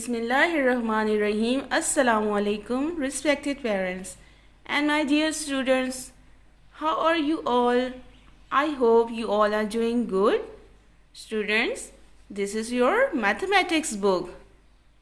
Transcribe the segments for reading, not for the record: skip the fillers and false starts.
Bismillahirrahmanirrahim. Assalamu alaikum, respected parents and my dear students. How are you all? I hope you all are doing good. Students, this is your mathematics book.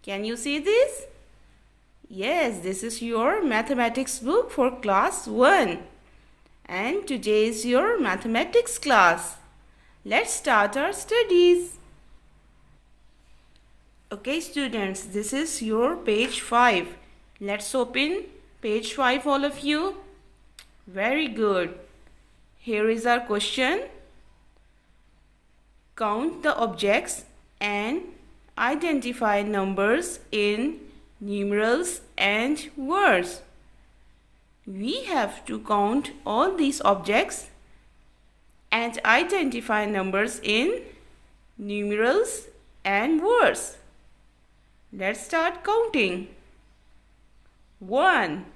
Can you see this? Yes, this is your mathematics book for class 1. And today is your mathematics class. Let's start our studies. Okay students, this is your page 5. Let's open page 5 all of you. Very good. Here is our question. Count the objects and identify numbers in numerals and words. We have to count all these objects and identify numbers in numerals and words. Let's start counting. 1,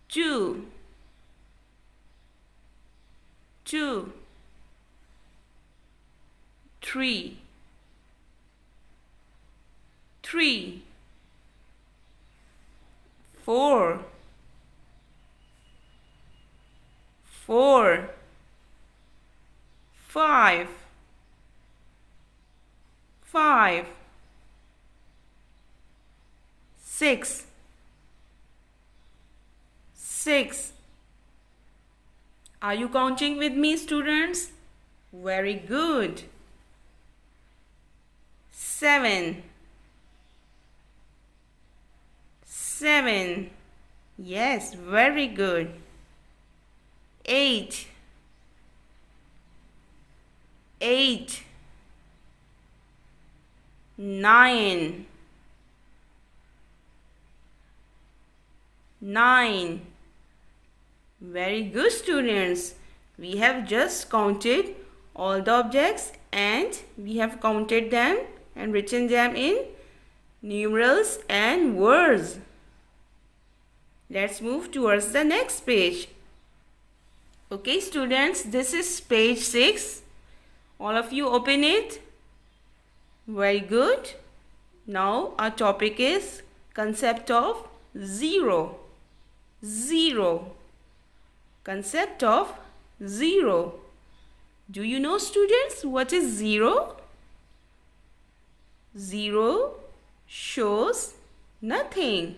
2, 3, 4, 5, 6. Are you counting with me, students? Very good. 7. Yes, very good. 8. 9. 9. Very good, students. We have just counted all the objects and we have counted them and written them in numerals and words. Let's move towards the next page. Okay, students, this is page 6. All of you open it. Very good. Now our topic is concept of zero. Concept of zero. Do you know, students, what is zero? Zero shows nothing.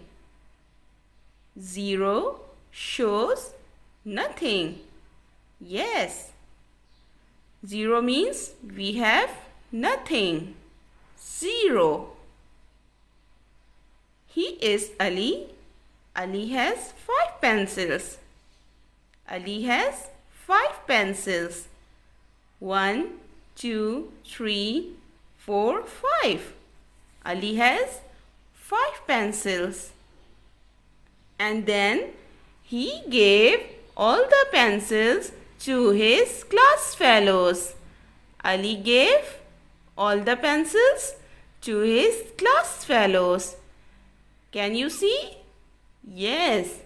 Zero shows nothing. Yes. Zero means we have nothing. Zero. He is Ali. Ali has 5 pencils. Ali has 5 pencils. 1, 2, 3, 4, 5. Ali has 5 pencils. And then he gave all the pencils to his class fellows. Ali gave all the pencils to his class fellows. Can you see? Yes,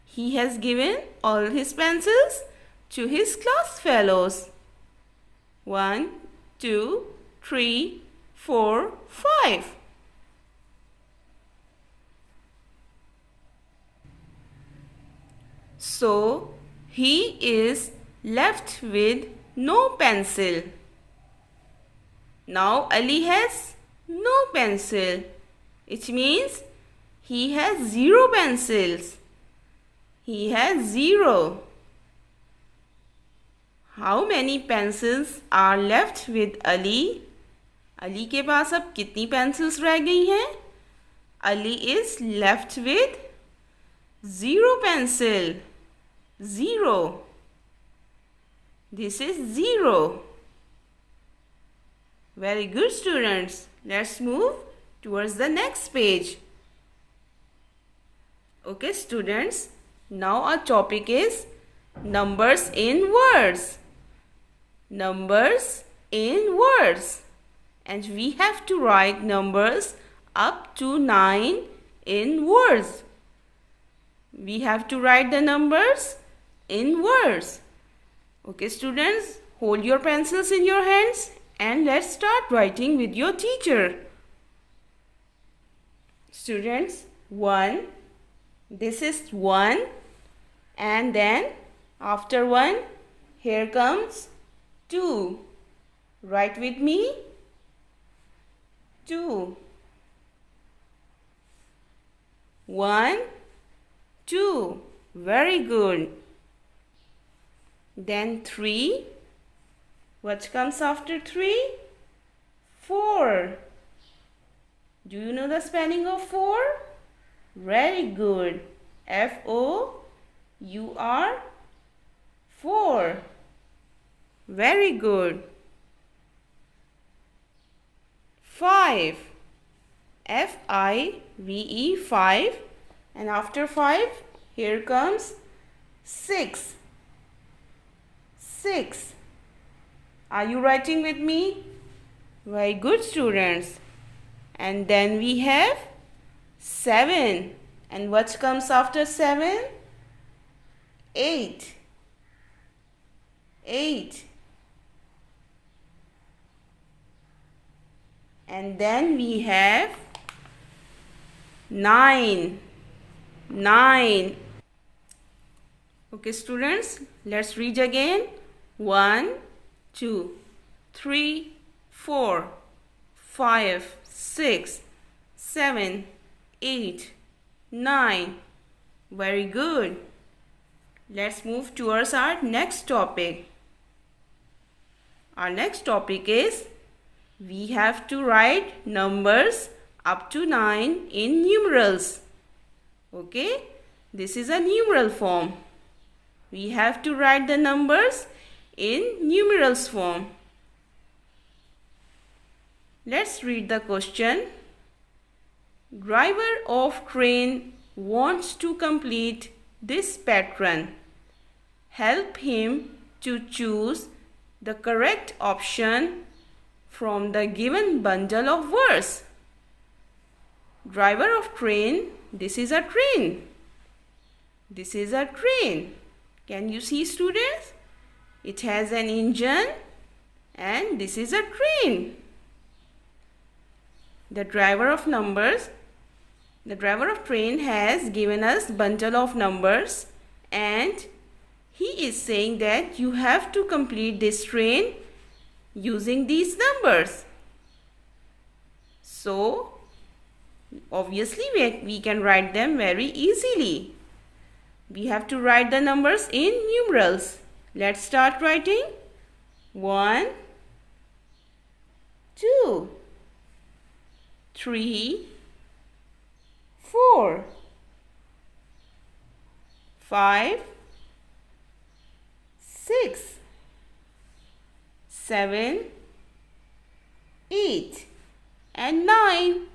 he has given all his pencils to his class fellows. 1, 2, 3, 4, 5. So, he is left with no pencil. Now, Ali has no pencil. It means he has 0 pencils. He has 0. How many pencils are left with Ali? Ali के पास अब कितनी pencils रह गई हैं? Ali is left with 0 pencil. 0. This is 0. Very good, students. Let's move towards the next page. Okay, students. Now our topic is numbers in words. Numbers in words. And we have to write numbers up to 9 in words. We have to write the numbers in words. Okay, students, hold your pencils in your hands and let's start writing with your teacher. Students, 1. This is 1. And then after 1, here comes 2. Write with me. 2. 1, 2. Very good. Then 3. What comes after 3? 4. Do you know the spelling of 4? Very good. F-O-U-R. 4. Very good. 5. F-I-V-E. 5. And after 5, here comes 6. 6. Are you writing with me? Very good, students. And then we have 7. And what comes after 7? 8. 8. And then we have 9. 9. Okay, students, let's read again. 1, 2, 3, 4, 5, 6, 7, 8, 9. Very good. Let's move towards our next topic. Our next topic is we have to write numbers up to 9 in numerals. Okay, this is a numeral form. We have to write the numbers in numerals form. Let's read the question. Driver of train wants to complete this pattern. Help him to choose the correct option from the given bundle of words. Driver of train, this is a train. This is a train. Can you see, students? It has an engine and this is a train. The driver of train has given us bundle of numbers and he is saying that you have to complete this train using these numbers. So, obviously we can write them very easily. We have to write the numbers in numerals. Let's start writing. 1, 2, 3, 4, 5, 6, 7, 8 and 9.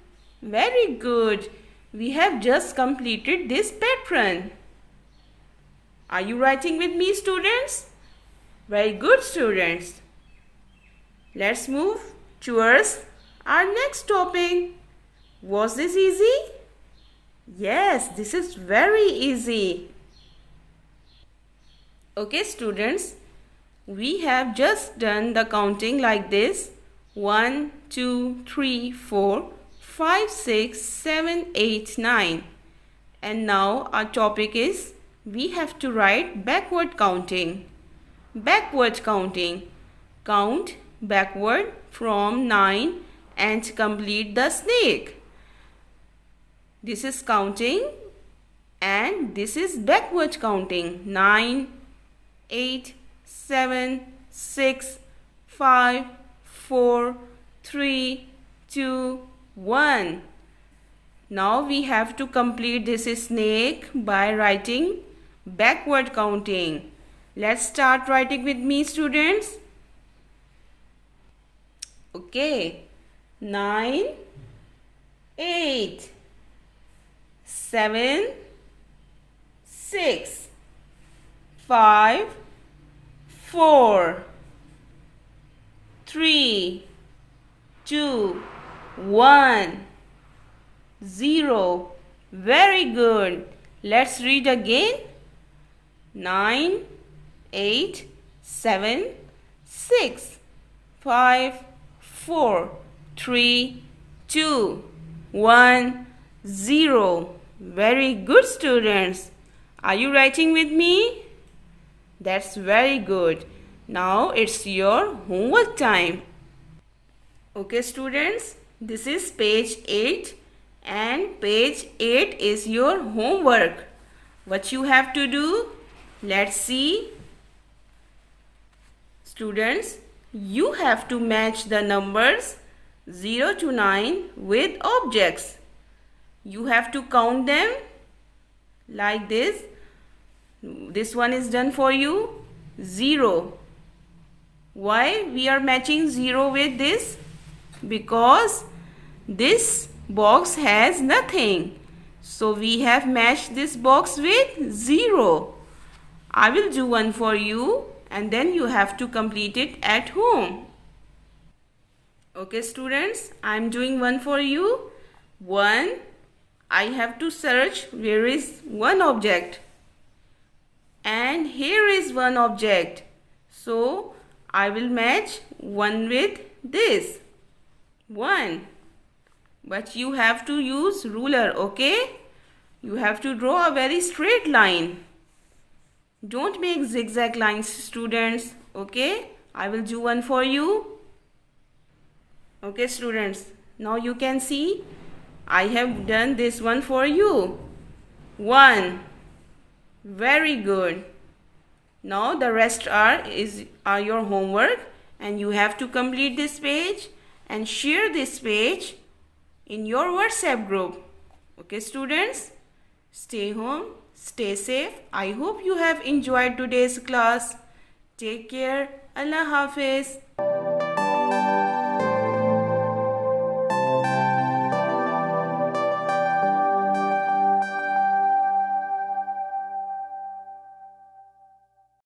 Very good. We have just completed this pattern. Are you writing with me, students? Very good, students. Let's move towards our next topic. Was this easy? Yes, this is very easy. Okay, students, we have just done the counting like this. 1, 2, 3, 4, 5, 6, 7, 8, 9. And now our topic is we have to write backward counting. Backward counting. Count backward from 9 and complete the snake. This is counting and this is backward counting. 9, 8, 7, 6, 5, 4, 3, 2, 1. Now we have to complete this snake by writing backward counting. Let's start writing with me, students. Okay. 9, 8, 7, 6, 5, 4, 3, 2, 1, 0. Very good. Let's read again. 9, 8, 7, 6, 5, 4, 3, 2, 1, 0. Very good, students. Are you writing with me? That's very good. Now it's your homework time. Okay, students, this is page 8 and page 8 is your homework. What you have to do? Let's see. Students, you have to match the numbers 0 to 9 with objects. You have to count them like this. This one is done for you. 0. Why we are matching 0 with this? Because this box has nothing. So we have matched this box with 0. I will do one for you and then you have to complete it at home. Okay, students, I am doing one for you. 1. I have to search where is one object. And here is one object. So I will match 1 with this. 1. But you have to use ruler, okay? You have to draw a very straight line. Don't make zigzag lines, students, okay? I will do one for you. Okay, students, now you can see I have done this one for you. 1. Very good. Now the rest are your homework and you have to complete this page and share this page in your WhatsApp group. Okay, students, stay home, stay safe. I hope you have enjoyed today's class. Take care. Allah Hafiz.